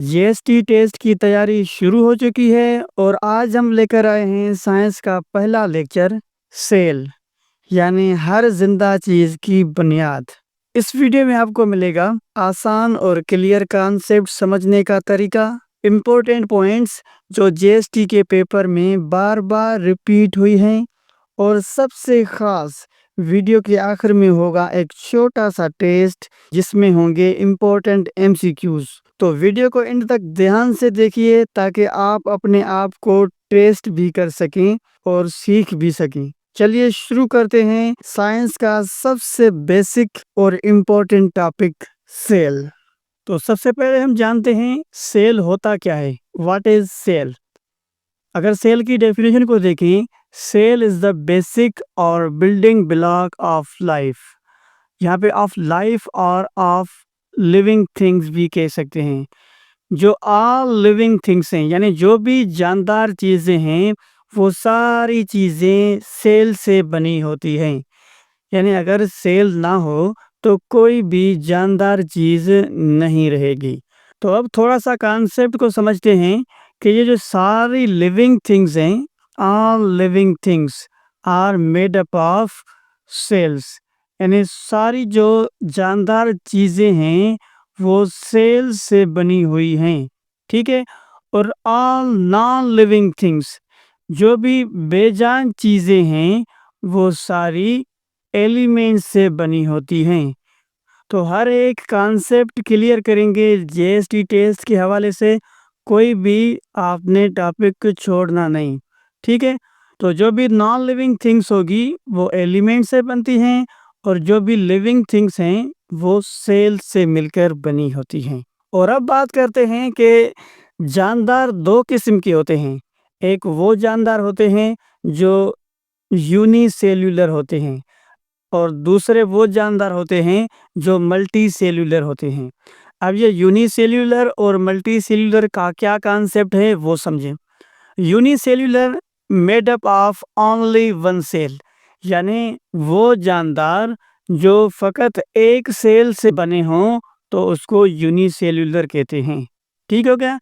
GST test की तैयारी शुरू हो चुकी है और आज हम लेकर आए हैं साइंस का पहला लेक्चर सेल यानी हर जिंदा चीज की बुनियाद। इस वीडियो में आपको मिलेगा आसान और क्लियर कॉन्सेप्ट समझने का तरीका, इम्पोर्टेंट पॉइंट्स जो जीएसटी के पेपर में बार बार रिपीट हुई हैं और सबसे खास वीडियो के आखिर में होगा एक छोटा सा टेस्ट जिसमें होंगे इम्पोर्टेंट एमसीक्यूज। तो वीडियो को एंड तक ध्यान से देखिए ताकि आप अपने आप को टेस्ट भी कर सकें और सीख भी सकें। चलिए शुरू करते हैं साइंस का सबसे बेसिक और इम्पोर्टेंट टॉपिक सेल। तो सबसे पहले हम जानते हैं सेल होता क्या है। What is cell? अगर सेल की डेफिनेशन को देखें, सेल इज द बेसिक और बिल्डिंग ब्लॉक ऑफ लाइफ। यहाँ पे ऑफ लाइफ और ऑफ लिविंग थिंग्स भी कह सकते हैं। जो ऑल लिविंग थिंग्स हैं यानी जो भी जानदार चीज़ें हैं वो सारी चीज़ें सेल से बनी होती हैं। यानी अगर सेल ना हो तो कोई भी जानदार चीज़ नहीं रहेगी। तो अब थोड़ा सा कॉन्सेप्ट को समझते हैं कि ये जो सारी लिविंग थिंग्स हैं, all living things are made up of cells. यानी सारी जो जानदार चीज़ें हैं वो सेल से बनी हुई हैं, ठीक है। और ऑल नॉन लिविंग थिंग्स, जो भी बेजान चीज़ें हैं वो सारी एलिमेंट से बनी होती हैं। तो हर एक कॉन्सेप्ट क्लियर करेंगे जीएसटी टेस्ट के हवाले से, कोई भी आपने टॉपिक को छोड़ना नहीं, ठीक है। तो जो भी नॉन लिविंग थिंग्स होगी वो एलिमेंट से बनती हैं और जो भी लिविंग थिंग्स हैं वो सेल से मिलकर बनी होती हैं। और अब बात करते हैं कि जानदार दो किस्म के होते हैं। एक वो जानदार होते हैं जो यूनिसेल्यूलर होते हैं और दूसरे वो जानदार होते हैं जो मल्टी सेल्यूलर होते हैं। अब ये यूनिसेल्यूलर और मल्टी सेल्यूलर का क्या कॉन्सेप्ट है वो समझें। Unicellular made up of only one cell, यानी वो जानदार जो फकत एक सेल से बने हों तो उसको यूनिसेल्यूलर कहते हैं, ठीक हो गया।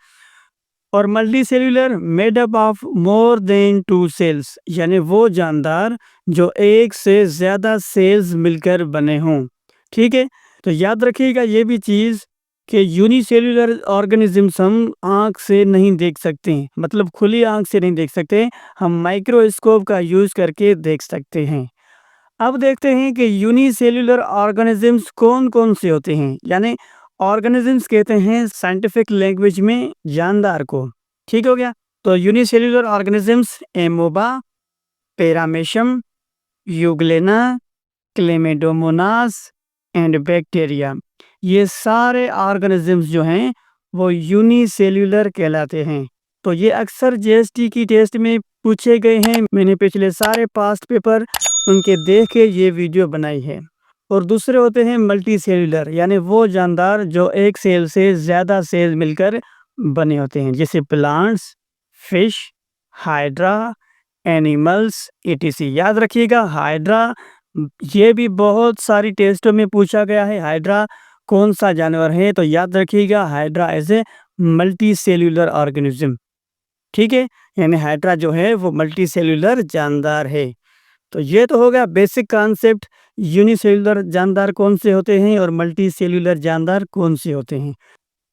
और multicellular made up of more than two cells, यानी वो जानदार जो एक से ज़्यादा सेल्स मिलकर बने हों, ठीक है। तो याद रखिएगा ये भी चीज़ कि यूनिसेल्यूलर ऑर्गेनिजम्स हम आँख से नहीं देख सकते हैं, मतलब खुली आँख से नहीं देख सकते, हम माइक्रोस्कोप का यूज़ करके देख सकते हैं। अब देखते हैं कि यूनिसेल्यूलर ऑर्गेनिजम्स कौन कौन से होते हैं। यानी ऑर्गेनिजम्स कहते हैं साइंटिफिक लैंग्वेज में जानदार को, ठीक हो गया। तो unicellular organisms amoeba, paramecium, euglena, chlamydomonas and bacteria, ये सारे ऑर्गेनिजम्स जो हैं वो यूनिसेल्यूलर कहलाते हैं। तो ये अक्सर जीएसटी की टेस्ट में पूछे गए हैं। मैंने पिछले सारे पास्ट पेपर उनके देख के ये वीडियो बनाई है। और दूसरे होते हैं मल्टी सेल्यूलर, यानी वो जानदार जो एक सेल से ज़्यादा सेल मिलकर बने होते हैं, जैसे plants, fish, hydra, animals etc. याद रखिएगा हाइड्रा, ये भी बहुत सारी टेस्टों में पूछा गया है। हाइड्रा कौन सा जानवर है? तो याद रखिएगा hydra as a multicellular organism, ठीक है। यानी हाइड्रा जो है वो मल्टी सेल्यूलर जानदार है। तो ये तो हो गया बेसिक कॉन्सेप्ट, यूनिसेल्यूलर जानदार कौन से होते हैं और मल्टी सेल्यूलर जानदार कौन से होते हैं।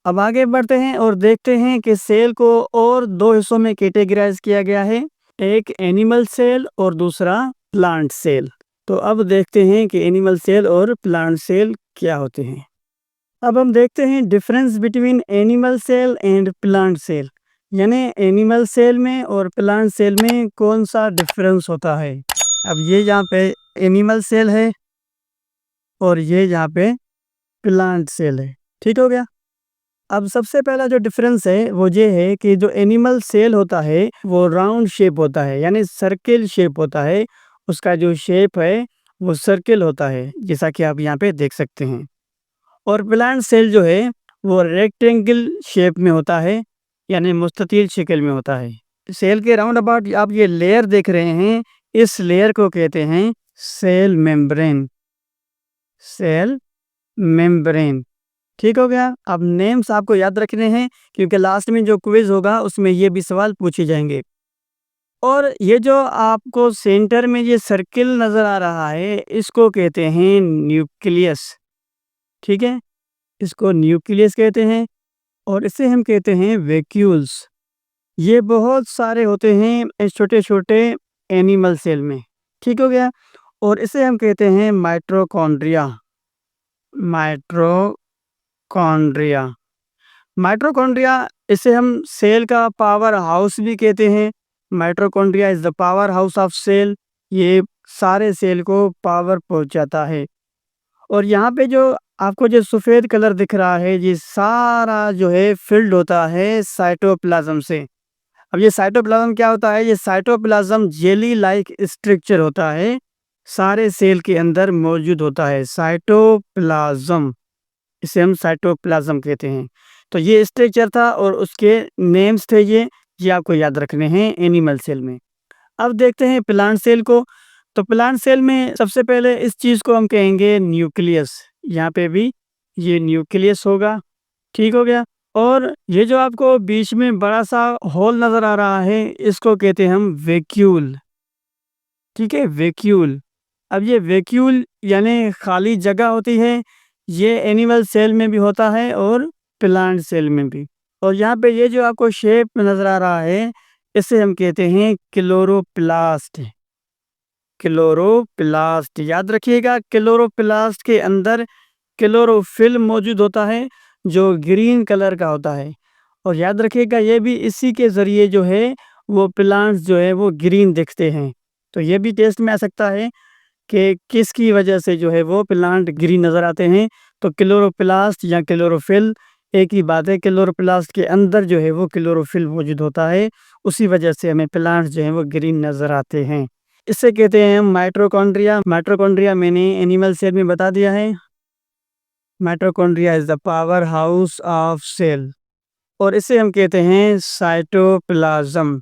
अब आगे बढ़ते हैं और देखते हैं कि सेल को और दो हिस्सों में कैटेगराइज किया गया है, एक एनिमल सेल और दूसरा प्लांट सेल। तो अब देखते हैं कि एनिमल सेल और प्लांट सेल क्या होते हैं। अब हम देखते हैं difference between animal cell and plant cell, यानी एनिमल सेल में और प्लांट सेल में कौन सा डिफरेंस होता है। अब ये यहाँ पे एनिमल सेल है और ये यहाँ पे प्लांट सेल है, ठीक हो गया। अब सबसे पहला जो डिफरेंस है वो ये है कि जो एनिमल सेल होता है वो राउंड शेप होता है, यानी सर्किल शेप होता है। उसका जो शेप है वो सर्किल होता है, जैसा कि आप यहाँ पे देख सकते हैं। और प्लांट सेल जो है वो रेक्टेंगल शेप में होता है, यानी मुस्ततील शक्ल में होता है। सेल के राउंड अबाउट आप ये लेयर देख रहे हैं, इस लेयर को कहते हैं सेल मेम्ब्रेन। सेल मेम्ब्रेन, ठीक हो गया। अब नेम्स आपको याद रखने हैं क्योंकि लास्ट में जो क्विज होगा उसमें ये भी सवाल पूछे जाएंगे। और ये जो आपको सेंटर में ये सर्किल नज़र आ रहा है इसको कहते हैं न्यूक्लियस। ठीक है, इसको न्यूक्लियस कहते हैं और इसे हम कहते हैं वैक्यूल्स। ये बहुत सारे होते हैं छोटे छोटे एनिमल सेल में। ठीक हो गया। और इसे हम कहते हैं माइटोकॉन्ड्रिया। माइटोकॉन्ड्रिया माइटोकॉन्ड्रिया इसे हम सेल का पावर हाउस भी कहते हैं। Mitochondria is the power house of cell. ये सारे सेल को पावर पहुंचाता है। और यहाँ पे जो आपको जो सफ़ेद कलर दिख रहा है ये सारा जो है फिल्ड होता है साइटोप्लाज्म से। अब ये साइटोप्लाज्म क्या होता है? ये साइटोप्लाज्म जेली लाइक स्ट्रक्चर होता है, सारे सेल के अंदर मौजूद होता है साइटोप्लाज्म। इसे हम साइटोप्लाज्म कहते हैं। तो ये स्ट्रक्चर था और उसके नेम्स थे ये आपको याद रखने हैं एनिमल सेल में। अब देखते हैं प्लांट सेल को। तो प्लांट सेल में सबसे पहले इस चीज़ को हम कहेंगे न्यूक्लियस। यहाँ पे भी ये न्यूक्लियस होगा। ठीक हो गया। और ये जो आपको बीच में बड़ा सा होल नज़र आ रहा है इसको कहते हैं हम वैक्यूल। ठीक है, वैक्यूल। अब ये वैक्यूल यानी खाली जगह होती है। ये एनिमल सेल में भी होता है और प्लांट सेल में भी। और यहाँ पे ये जो आपको शेप नज़र आ रहा है इसे हम कहते हैं क्लोरोप्लास्ट। क्लोरोप्लास्ट याद रखिएगा, क्लोरोप्लास्ट के अंदर क्लोरोफिल मौजूद होता है जो ग्रीन कलर का होता है। और याद रखिएगा ये भी इसी के ज़रिए जो है वो प्लांट्स जो है वो ग्रीन दिखते हैं। तो ये भी टेस्ट में आ सकता है कि किसकी वजह से जो है वो प्लांट ग्रीन नज़र आते हैं। तो क्लोरोप्लास्ट या क्लोरोफिल एक ही बात है। क्लोरोप्लास्ट के अंदर जो है वो क्लोरोफिल मौजूद होता है, उसी वजह से हमें प्लांट्स जो हैं वो ग्रीन नज़र आते हैं। इसे कहते हैं हम माइटोकॉन्ड्रिया। माइटोकॉन्ड्रिया मैंने एनिमल सेल में बता दिया है। Mitochondria is the power house of cell. और इसे हम कहते हैं साइटोप्लाज्म।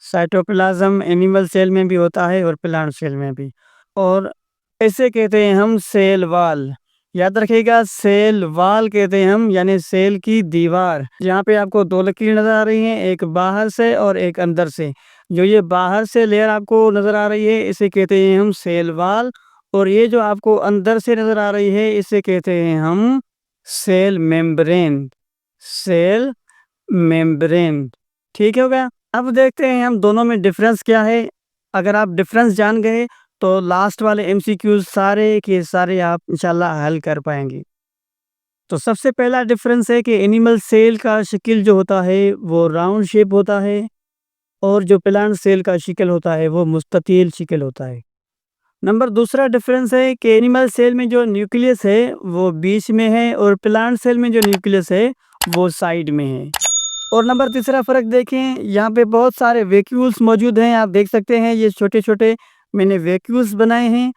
साइटोप्लाज्म एनिमल सेल में भी होता है और प्लांट सेल में भी। और इसे कहते हैं हम सेल वाल। याद रखिएगा, सेल वाल कहते हैं हम, यानी सेल की दीवार। यहाँ पे आपको दो लकीर नजर आ रही हैं, एक बाहर से और एक अंदर से। जो ये बाहर से लेयर आपको नजर आ रही है इसे कहते हैं हम सेल वाल। और ये जो आपको अंदर से नजर आ रही है इसे कहते हैं हम सेल मेम्ब्रेन। Cell membrane. ठीक हो गया। अब देखते हैं हम दोनों में डिफरेंस क्या है। अगर आप डिफरेंस जान गए तो लास्ट वाले एमसीक्यूज सारे के सारे आप इंशाल्लाह हल कर पाएंगे। तो सबसे पहला डिफरेंस है कि एनिमल सेल का शक्ल जो होता है वो राउंड शेप होता है और जो प्लांट सेल का शक्ल होता है वो मुस्ततील शक्ल होता है। नंबर दूसरा डिफरेंस है कि एनिमल सेल में जो न्यूक्लियस है वो बीच में है और प्लांट सेल में जो न्यूक्लियस है वो साइड में है। और नंबर तीसरा फ़र्क देखें, यहाँ पे बहुत सारे वैक्यूल्स मौजूद हैं। आप देख सकते हैं ये छोटे छोटे मैंने वैक्यूल्स बनाए हैं।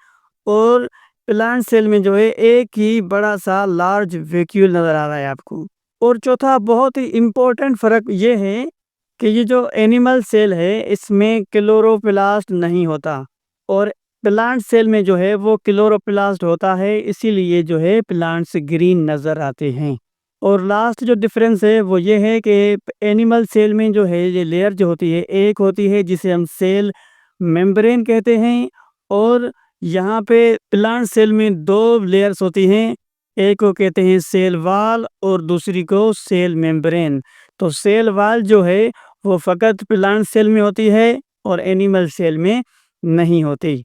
और प्लांट सेल में जो है एक ही बड़ा सा लार्ज वैक्यूल नज़र आ रहा है आपको। और चौथा बहुत ही इम्पोर्टेंट फ़र्क ये है कि ये जो एनिमल सेल है इसमें क्लोरोप्लास्ट नहीं होता और प्लांट सेल में जो है वो क्लोरोप्लास्ट होता है, इसीलिए जो है प्लांट्स ग्रीन नज़र आते हैं। और लास्ट जो डिफरेंस है वो ये है कि एनिमल सेल में जो है ये लेयर जो होती है एक होती है जिसे हम सेल मेम्ब्रेन कहते हैं। और यहाँ पे प्लांट सेल में दो लेयर्स होती हैं, एक को कहते हैं सेल वाल और दूसरी को सेल मेम्ब्रेन। तो सेल वाल जो है वो फ़कत प्लांट सेल में होती है और एनिमल सेल में नहीं होती।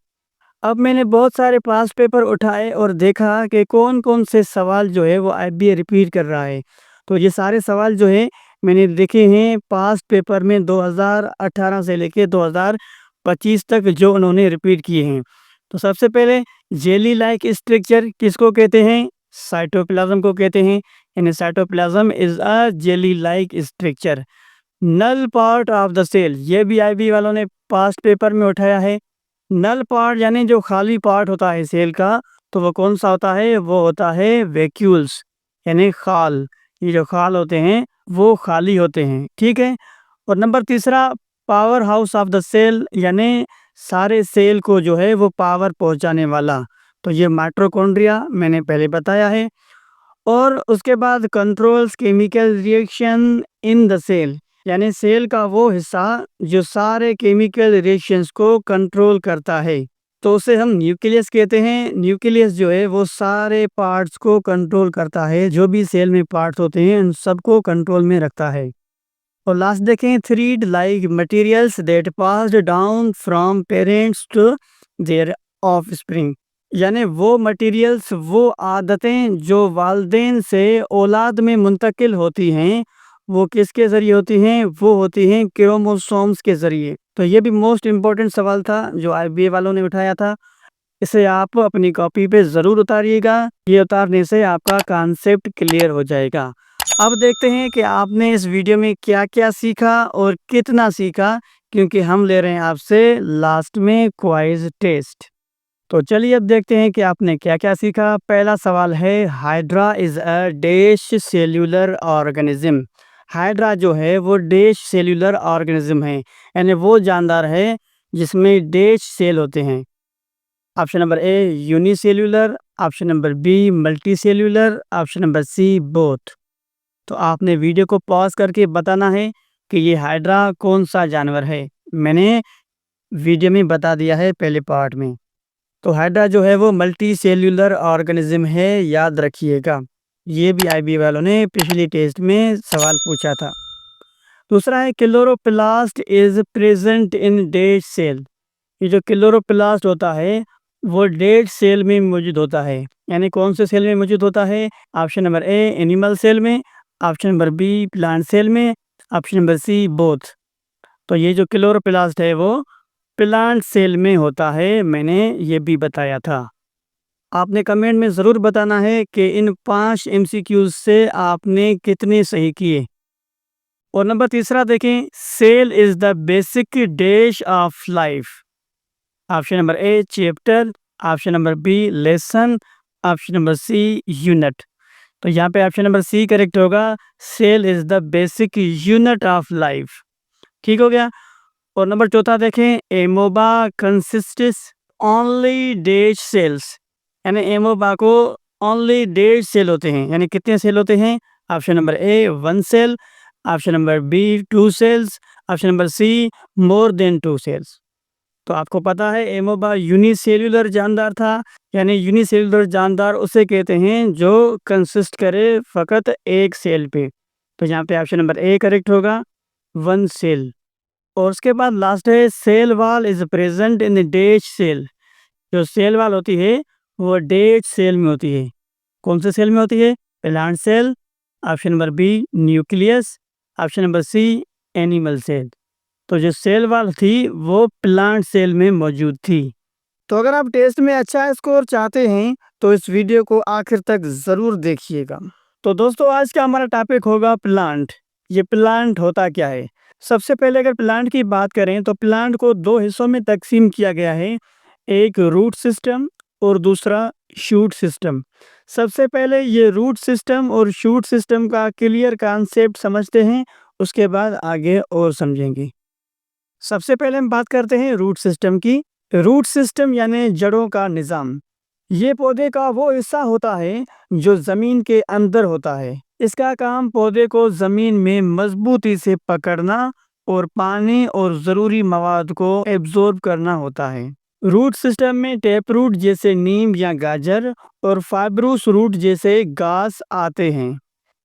अब मैंने बहुत सारे पास्ट पेपर उठाए और देखा कि कौन कौन से सवाल जो है वो आईबीए रिपीट कर रहा है। तो ये सारे सवाल जो है मैंने देखे हैं पास्ट पेपर में 2018 से लेके 2025 तक जो उन्होंने रिपीट किए हैं। तो सबसे पहले जेली लाइक स्ट्रक्चर किसको कहते हैं? साइटोप्लाज्म को कहते हैं। यानी cytoplasm is a jelly like structure. Null part of the cell, ये भी आईबी वालों ने पास्ट पेपर में उठाया है। नल पार्ट यानी जो खाली पार्ट होता है सेल का, तो वो कौन सा होता है? वो होता है वैक्यूल्स यानी खाल। ये जो खाल होते हैं वो खाली होते हैं। ठीक है। और नंबर तीसरा power house of the cell, यानी सारे सेल को जो है वो पावर पहुंचाने वाला। तो ये माइटोकॉन्ड्रिया मैंने पहले बताया है। और उसके बाद controls chemical reaction in the cell, यानी सेल का वो हिस्सा जो सारे केमिकल रिएक्शंस को कंट्रोल करता है, तो उसे हम न्यूक्लियस कहते हैं। न्यूक्लियस जो है वो सारे पार्ट्स को कंट्रोल करता है, जो भी सेल में पार्ट्स होते हैं उन सबको कंट्रोल में रखता है। और लास्ट देखें, thread like materials that passed down from parents to their offspring, यानी वो मटेरियल्स, वो आदतें जो वालिदैन से औलाद में मुंतकिल होती हैं, वो किसके ज़रिए होती हैं? वो होती हैं क्रोमोसोम्स के ज़रिए। तो ये भी मोस्ट इम्पोर्टेंट सवाल था जो आईबीए वालों ने उठाया था। इसे आप अपनी कॉपी पे ज़रूर उतारिएगा। ये उतारने से आपका कॉन्सेप्ट क्लियर हो जाएगा। अब देखते हैं कि आपने इस वीडियो में क्या-क्या सीखा और कितना सीखा, क्योंकि हम ले रहे हैं आपसे लास्ट में क्विज़ टेस्ट। तो चलिए अब देखते हैं कि आपने क्या-क्या सीखा। पहला सवाल है, hydra is a dash cellular organism. Hydra जो है वो डैश सेल्युलर ऑर्गेनिज्म है, यानी वो जानदार है जिसमें डैश सेल होते हैं। Option number A unicellular, option number B multi cellular, option number C both. तो आपने वीडियो को पॉज करके बताना है कि ये हाइड्रा कौन सा जानवर है। मैंने वीडियो में बता दिया है पहले पार्ट में। तो हाइड्रा जो है वो मल्टी सेल्युलर ऑर्गेनिज्म है, याद रखिएगा। ये भी आईबी वालों ने पिछली टेस्ट में सवाल पूछा था। दूसरा है, chloroplast is present in dead cell. ये जो क्लोरोप्लास्ट होता है वो डेड सेल में मौजूद होता है, यानी कौन से सेल में मौजूद होता है? Option number A animal cell में, option number B plant cell में, ऑप्शन नंबर सी बोथ। तो ये जो क्लोरोप्लास्ट है वो प्लांट सेल में होता है, मैंने ये भी बताया था। आपने कमेंट में ज़रूर बताना है कि इन 5 एमसीक्यूज से आपने कितने सही किए। और नंबर तीसरा देखें, cell is the basic dash of life. Option number A chapter, option number B lesson, option number C unit. तो यहाँ पे ऑप्शन नंबर सी करेक्ट होगा, cell is the basic unit of life. ठीक हो गया। और नंबर चौथा देखें, amoeba consists only dash cells, यानी एमोबा को ओनली डैश सेल होते हैं, यानी कितने सेल होते हैं? Option number A 1 cell, option number B 2 cells, option number C more than 2 cells. तो आपको पता है एमोबा यूनिसेल्युलर जानदार था, यानी यूनिसेल्युलर जानदार उसे कहते हैं जो कंसिस्ट करे फ़कत एक सेल पे। तो यहाँ पे ऑप्शन नंबर ए करेक्ट होगा, 1 सेल। और उसके बाद लास्ट है, cell wall is present in dash cell. जो सेल वॉल होती है वो डैश सेल में होती है। कौन से सेल में होती है? Plant cell, option number B nucleus, option number C animal cell. तो जो सेल वॉल थी वो प्लांट सेल में मौजूद थी। तो अगर आप टेस्ट में अच्छा स्कोर चाहते हैं तो इस वीडियो को आखिर तक ज़रूर देखिएगा। तो दोस्तों आज का हमारा टॉपिक होगा प्लांट। ये प्लांट होता क्या है? सबसे पहले अगर प्लांट की बात करें तो प्लांट को 2 हिस्सों में तकसीम किया गया है, एक रूट सिस्टम और दूसरा शूट सिस्टम। सबसे पहले ये रूट सिस्टम और शूट सिस्टम का क्लियर कॉन्सेप्ट समझते हैं, उसके बाद आगे और समझेंगे। सबसे पहले हम बात करते हैं रूट सिस्टम की। रूट सिस्टम यानी जड़ों का निज़ाम। ये पौधे का वो हिस्सा होता है जो ज़मीन के अंदर होता है। इसका काम पौधे को ज़मीन में मजबूती से पकड़ना और पानी और ज़रूरी मवाद को एब्जॉर्ब करना होता है। रूट सिस्टम में टैप रूट जैसे नीम या गाजर और फाइब्रस रूट जैसे घास आते हैं।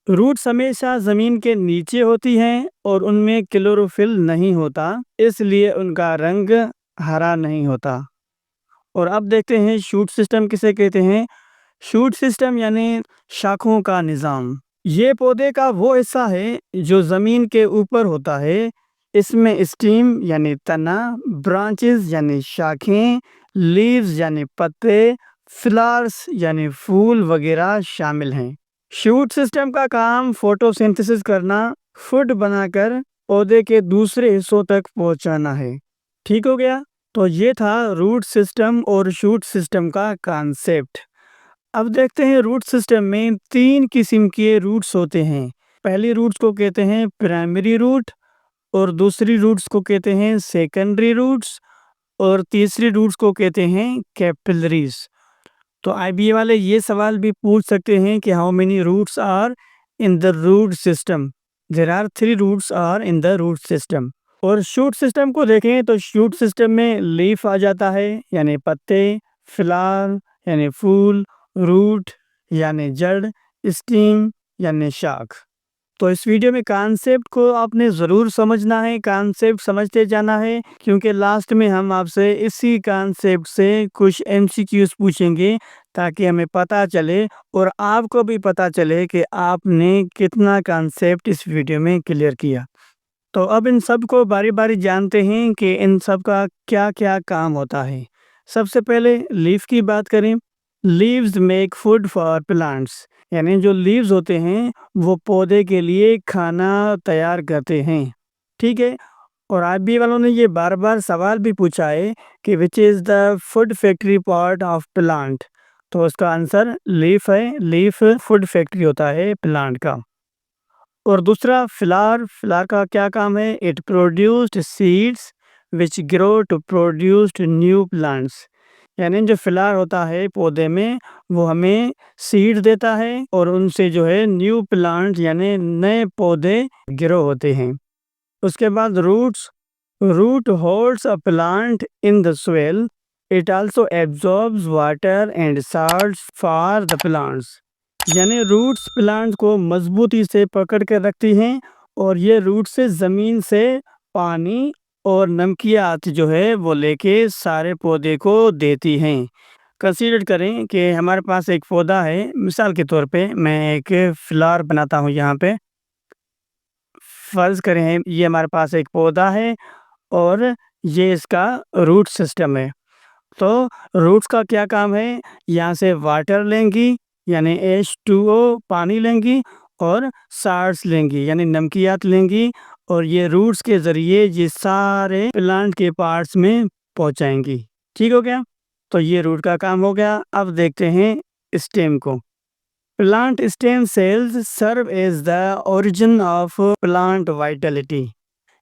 रूट्स हमेशा ज़मीन के नीचे होती हैं और उनमें क्लोरोफिल नहीं होता, इसलिए उनका रंग हरा नहीं होता। और अब देखते हैं शूट सिस्टम किसे कहते हैं। शूट सिस्टम यानी शाखों का निज़ाम। ये पौधे का वो हिस्सा है जो ज़मीन के ऊपर होता है। इसमें स्टीम यानी तना, ब्रांचेस यानी शाखें, लीव्स यानी पत्ते, फ्लावर्स यानी फूल वगैरह शामिल हैं। शूट सिस्टम का काम फोटोसिंथेसिस करना, फूड बनाकर पौधे के दूसरे हिस्सों तक पहुंचाना है। ठीक हो गया। तो ये था रूट सिस्टम और शूट सिस्टम का कॉन्सेप्ट। अब देखते हैं रूट सिस्टम में 3 किस्म के रूट्स होते हैं। पहली रूट्स को कहते हैं प्राइमरी रूट, और दूसरी रूट्स को कहते हैं सेकेंडरी रूट्स, और तीसरी रूट्स को कहते हैं कैपिलरीज। तो आईबीए वाले ये सवाल भी पूछ सकते हैं कि how many roots are in the root system. There are 3 roots are in the root system. और शूट सिस्टम को देखें तो शूट सिस्टम में लीफ आ जाता है यानी पत्ते, फ्लावर यानी फूल, रूट यानी जड़, स्टीम यानी शाख। तो इस वीडियो में कॉन्सेप्ट को आपने ज़रूर समझना है, कॉन्सेप्ट समझते जाना है, क्योंकि लास्ट में हम आपसे इसी कॉन्सेप्ट से कुछ एमसीक्यूज पूछेंगे ताकि हमें पता चले और आपको भी पता चले कि आपने कितना कॉन्सेप्ट इस वीडियो में क्लियर किया। तो अब इन सब को बारी-बारी जानते हैं कि इन सब का क्या-क्या काम होता है। सबसे पहले लीफ की बात करें। Leaves make food for plants, यानी जो लीव्स होते हैं वो पौधे के लिए खाना तैयार करते हैं। ठीक है। और आईबी वालों ने ये बार-बार सवाल भी पूछा है कि which is the food factory part of plant. तो उसका आंसर लीफ है। लीफ फूड फैक्ट्री होता है प्लांट का। और दूसरा फ्लावर, फ्लावर का क्या काम है? It produced seeds which grow to produced new plants, यानी जो फ्लावर होता है पौधे में वो हमें सीड देता है और उनसे जो है न्यू प्लांट यानी नए पौधे ग्रो होते हैं। उसके बाद roots, root holds a plant in the soil, it also absorbs water and salts for the plants, यानी रूट्स प्लांट को मजबूती से पकड़ कर रखती हैं और ये रूट से ज़मीन से पानी और नमकियात जो है वो लेके सारे पौधे को देती हैं। कंसीडर करें कि हमारे पास एक पौधा है, मिसाल के तौर पे मैं एक फ्लावर बनाता हूँ यहाँ पे। फ़र्ज़ करें ये हमारे पास एक पौधा है और ये इसका रूट सिस्टम है। तो रूट्स का क्या काम है? यहाँ से वाटर लेंगी यानी H2O पानी लेंगी और साल्ट्स लेंगी यानी नमकियात लेंगी और ये रूट्स के ज़रिए ये सारे प्लांट के पार्ट्स में पहुँचाएंगी। ठीक हो गया? तो ये रूट का काम हो गया। अब देखते हैं स्टेम को। Plant stem cells serve as the origin of plant vitality,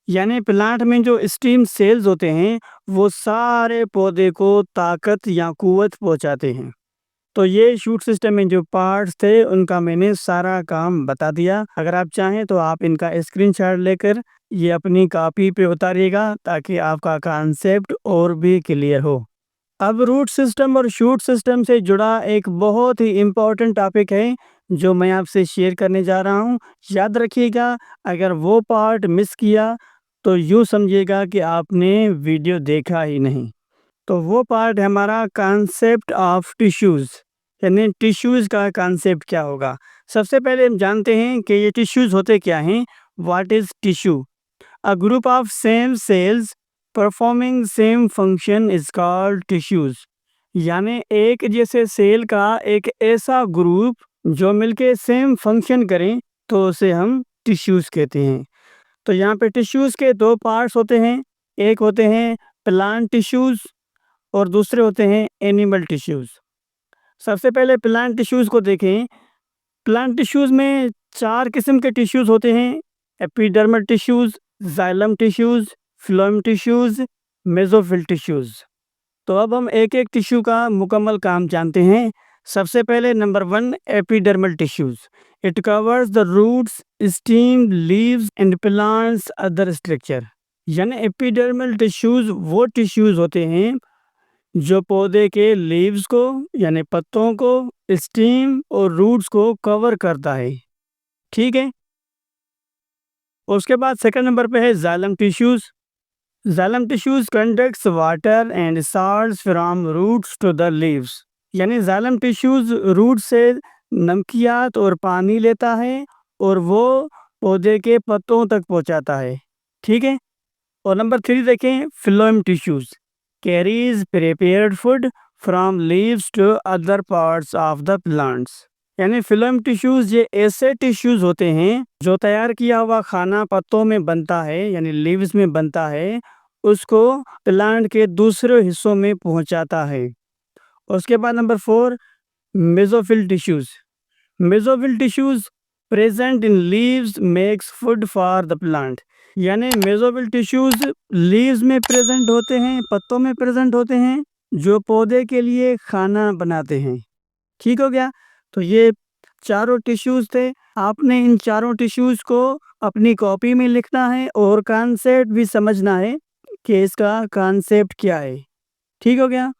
यानी प्लांट में जो स्टेम सेल्स होते हैं वो सारे पौधे को ताकत या कुव्वत पहुंचाते हैं। तो ये शूट सिस्टम में जो पार्ट्स थे उनका मैंने सारा काम बता दिया। अगर आप चाहें तो आप इनका स्क्रीनशॉट लेकर ये अपनी कॉपी पे उतारिएगा ताकि आपका कॉन्सेप्ट और भी क्लियर हो। अब रूट सिस्टम और शूट सिस्टम से जुड़ा एक बहुत ही इम्पोर्टेंट टॉपिक है जो मैं आपसे शेयर करने जा रहा हूँ। याद रखिएगा, अगर वो पार्ट मिस किया तो यूँ समझिएगा कि आपने वीडियो देखा ही नहीं। तो वो पार्ट है हमारा कॉन्सेप्ट ऑफ टिश्यूज़, यानी टिश्यूज़ का कॉन्सेप्ट क्या होगा। सबसे पहले हम जानते हैं कि ये टिश्यूज़ होते क्या हैं। What is tissue? A group of same cells performing same function is called tissues, यानी एक जैसे सेल का एक ऐसा ग्रुप जो मिलके सेम फंक्शन करें तो उसे हम टिश्यूज कहते हैं। तो यहाँ पे टिश्यूज के दो पार्ट्स होते हैं, एक होते हैं प्लांट टिश्यूज और दूसरे होते हैं एनिमल टिश्यूज। सबसे पहले प्लांट टिश्यूज को देखें। प्लांट टिश्यूज में 4 किस्म के टिश्यूज होते हैं: epidermal tissues, xylem tissues, phloem tissues, mesophyll tissues. तो अब हम एक एक टिश्यू का मुकम्मल काम जानते हैं। सबसे पहले number 1 epidermal tissues. It covers the roots, stem, leaves and plants other structure, यानी एपिडर्मल टिश्यूज वो टिश्यूज होते हैं जो पौधे के लीव्स को यानी पत्तों को, स्टीम और रूट्स को कवर करता है। ठीक है। उसके बाद सेकंड नंबर पे है xylem tissues. Xylem tissues conducts water and salts from roots to the leaves, यानी जाइलम टिश्यूज रूट से नमकियात और पानी लेता है और वो पौधे के पत्तों तक पहुंचाता है। ठीक है। और नंबर 3 देखें, phloem tissues carries prepared food from leaves to other parts of the plants, यानी फ्लोएम टिश्यूज ये ऐसे टिश्यूज होते हैं जो तैयार किया हुआ खाना पत्तों में बनता है यानी लीव्स में बनता है, उसको प्लांट के दूसरे हिस्सों में पहुंचाता है। उसके बाद number 4 mesophyll tissues. Mesophyll tissues present in leaves makes food for the plant, यानी मेसोफिल टिश्यूज लीव्स में प्रेजेंट होते हैं, पत्तों में प्रेजेंट होते हैं, जो पौधे के लिए खाना बनाते हैं। ठीक हो गया। तो ये चारों टिश्यूज़ थे। आपने इन चारों टिश्यूज़ को अपनी कॉपी में लिखना है और कॉन्सेप्ट भी समझना है कि इसका कॉन्सेप्ट क्या है। ठीक हो गया।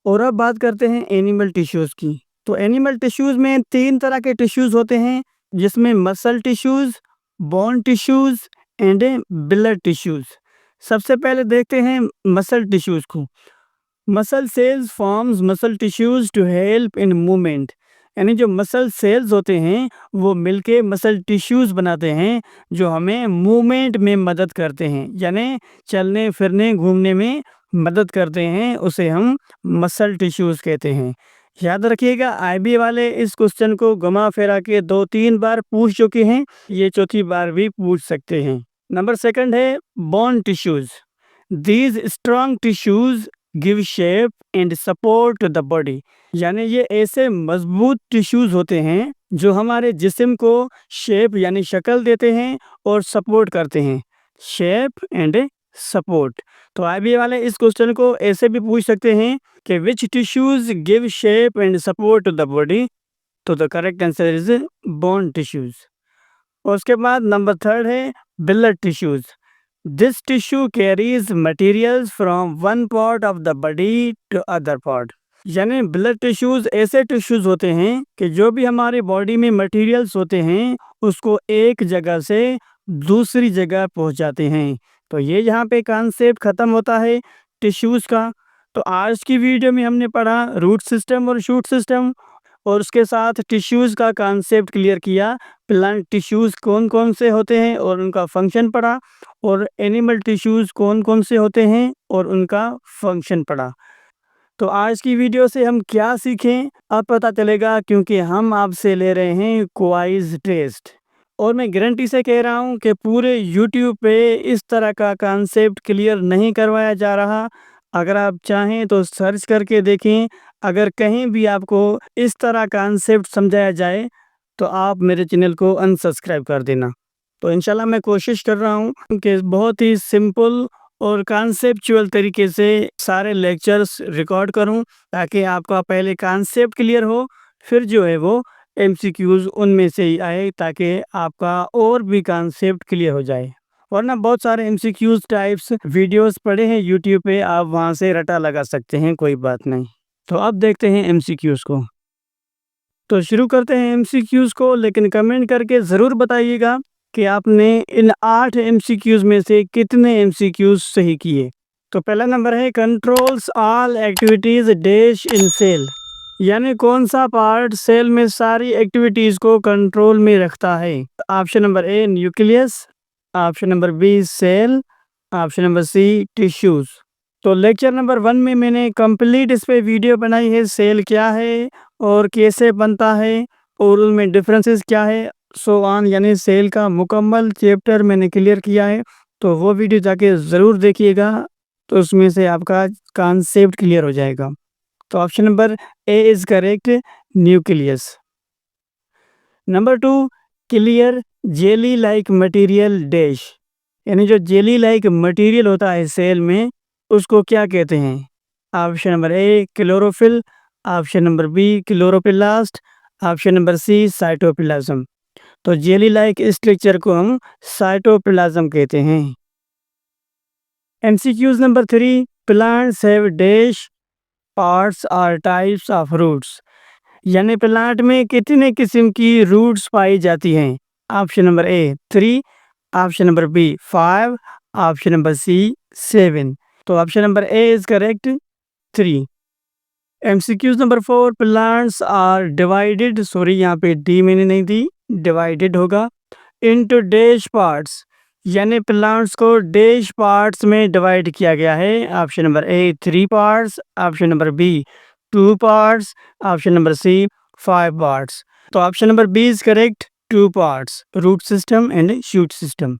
और अब बात करते हैं एनिमल टिश्यूज़ की। तो एनिमल टिश्यूज़ में 3 तरह के टिश्यूज़ होते हैं, जिसमें muscle tissues, bone tissues and blood tissues. सबसे पहले देखते हैं मसल टिश्यूज़ को। Muscle cells forms muscle tissues to help in movement. यानी जो मसल सेल्स होते हैं वो मिलके मसल टिश्यूज़ बनाते हैं, जो हमें मूवमेंट में मदद करते हैं, यानी चलने फिरने घूमने में मदद करते हैं, उसे हम मसल टिश्यूज़ कहते हैं। याद रखिएगा, आईबी वाले इस क्वेश्चन को घुमा फिरा के 2-3 बार पूछ चुके हैं, ये चौथी बार भी पूछ सकते हैं। नंबर सेकंड है bone tissues. These strong tissues give shape and support to the body. यानी ये ऐसे मजबूत टिश्यूज़ होते हैं जो हमारे जिस्म को शेप यानी शक्ल देते हैं और सपोर्ट करते हैं। Shape and support. तो आईबी वाले इस क्वेश्चन को ऐसे भी पूछ सकते हैं कि which tissues give shape and support to the body. तो the correct answer is bone tissues. और उसके बाद नंबर थर्ड है blood tissues. This tissue carries materials from one part of the body to other part. यानी blood tissues ऐसे tissues होते हैं कि जो भी हमारे बॉडी में मटेरियल्स होते हैं उसको एक जगह से दूसरी जगह पहुंचाते हैं। तो ये यहाँ पे कॉन्सेप्ट ख़त्म होता है टिश्यूज़ का। तो आज की वीडियो में हमने पढ़ा रूट सिस्टम और शूट सिस्टम, और उसके साथ टिश्यूज़ का कॉन्सेप्ट क्लियर किया। प्लांट टिश्यूज़ कौन कौन से होते हैं और उनका फंक्शन पढ़ा, और एनिमल टिश्यूज़ कौन कौन से होते हैं और उनका फंक्शन पढ़ा। तो आज की वीडियो से हम क्या सीखें अब पता चलेगा, क्योंकि हम आपसे ले रहे हैं क्वाइज टेस्ट। और मैं गारंटी से कह रहा हूँ कि पूरे यूट्यूब पे इस तरह का कॉन्सेप्ट क्लियर नहीं करवाया जा रहा। अगर आप चाहें तो सर्च करके देखें, अगर कहीं भी आपको इस तरह कॉन्सेप्ट समझाया जाए तो आप मेरे चैनल को अनसब्सक्राइब कर देना। तो इंशाल्लाह मैं कोशिश कर रहा हूँ कि बहुत ही सिंपल और कॉन्सेप्चुअल तरीके से सारे लेक्चर्स रिकॉर्ड करूं, ताकि आपका पहले कॉन्सेप्ट क्लियर हो, फिर जो है वो एमसीक्यूज़ उनमें से ही आए, ताकि आपका और भी कॉन्सेप्ट क्लियर हो जाए। वरना बहुत सारे एमसीक्यूज़ टाइप्स वीडियोस पड़े हैं यूट्यूब पे, आप वहां से रटा लगा सकते हैं, कोई बात नहीं। तो अब देखते हैं एमसीक्यूज़ को। तो शुरू करते हैं एमसीक्यूज़ को, लेकिन कमेंट करके ज़रूर बताइएगा कि आपने इन 8 एमसीक्यूज़ में से कितने एमसीक्यूज़ सही किए। तो पहला नंबर है controls all activities dash in cell. यानी कौन सा पार्ट सेल में सारी एक्टिविटीज़ को कंट्रोल में रखता है। Option number A nucleus, option number B cell, option number C tissues. तो लेक्चर नंबर 1 में मैंने कंप्लीट इस पे वीडियो बनाई है, सेल क्या है और कैसे बनता है और उनमें डिफरेंसेस क्या है, सो ऑन। यानी सेल का मुकम्मल चैप्टर मैंने क्लियर किया है, तो वो वीडियो जाके ज़रूर देखिएगा, तो उसमें से आपका कॉन्सेप्ट क्लियर हो जाएगा। तो option number A is correct, nucleus. Number 2, clear jelly like material dash. यानी जो जेली लाइक मटेरियल होता है सेल में, उसको क्या कहते हैं। Option number A chlorophyll, option number B chloroplast, option number C cytoplasm. तो जेली लाइक स्ट्रक्चर को हम साइटोप्लाज्म कहते हैं। MCQs number 3, plants have dash parts और टाइप्स ऑफ रूट्स। यानी प्लांट में कितने किस्म की रूट्स पाई जाती हैं। Option number A 3, option number B 5, option number C 7। तो option number A is correct, 3। MCQs number 4, plants are divided, sorry यहाँ पे डी मैंने नहीं दी, डिवाइडेड होगा, इनटू डैश पार्ट्स। यानी प्लांट्स को डैश पार्ट्स में डिवाइड किया गया है। Option number A 3 parts, option number B 2 parts, option number C 5 parts. तो option number B is correct, 2 parts, root system and shoot system.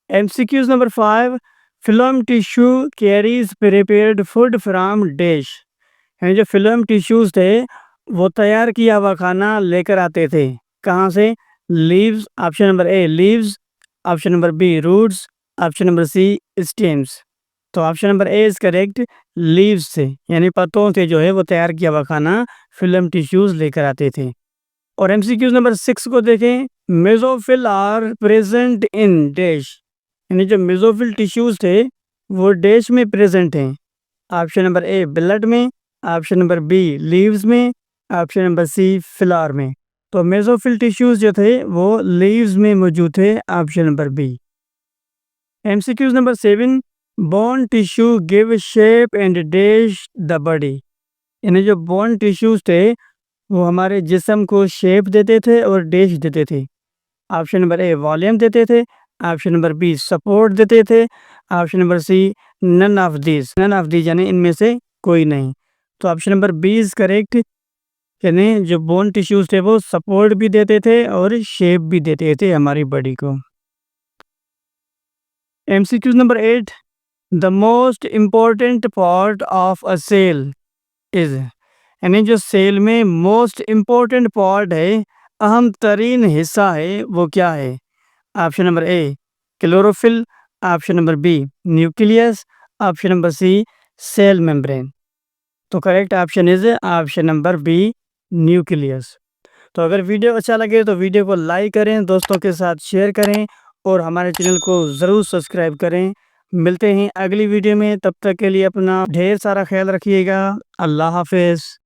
MCQs number 5, phloem tissue carries prepared food from dash. यानी जो film tissues थे वो तैयार किया हुआ खाना लेकर आते थे, कहाँ से। Leaves, option number A leaves, option number B roots, option number C stems. तो option number A is correct, leaves से यानी पत्तों से जो है वो तैयार किया हुआ खाना फिल्म टिश्यूज लेकर आते थे। और एमसीक्यूज नंबर 6 को देखें, mesophyll are present in dash, यानी जो मेसोफिल टिश्यूज थे वो डैश में प्रेजेंट हैं। ऑप्शन नंबर ए ब्लड में, ऑप्शन नंबर बी लीव्स में, ऑप्शन नंबर सी फिलार में। तो मेसोफिल टिश्यूज जो थे वो लीव्स में मौजूद थे, option number B. MCQs number 7, bone tissue give shape and dash the body, यानी जो बोन टिश्यूज थे वो हमारे जिस्म को शेप देते थे और डैश देते थे। ऑप्शन नंबर ए वॉल्यूम देते थे, ऑप्शन नंबर बी सपोर्ट देते थे, option number C none of these यानी इनमें से कोई नहीं। तो option number B is correct, यानी जो बोन टिश्यूज थे वो सपोर्ट भी देते थे और शेप भी देते थे हमारी बॉडी को। MCQ number 8, the most important part of a cell is, यानी जो सेल में मोस्ट इम्पोर्टेंट पार्ट है, अहम तरीन हिस्सा है, वो क्या है? Option number A chlorophyll, option number B nucleus, option number C cell membrane. तो correct option is option number B nucleus. तो अगर वीडियो अच्छा लगे तो वीडियो को लाइक करें, दोस्तों के साथ शेयर करें और हमारे चैनल को ज़रूर सब्सक्राइब करें। मिलते हैं अगली वीडियो में, तब तक के लिए अपना ढेर सारा ख्याल रखिएगा। अल्लाह हाफिज़।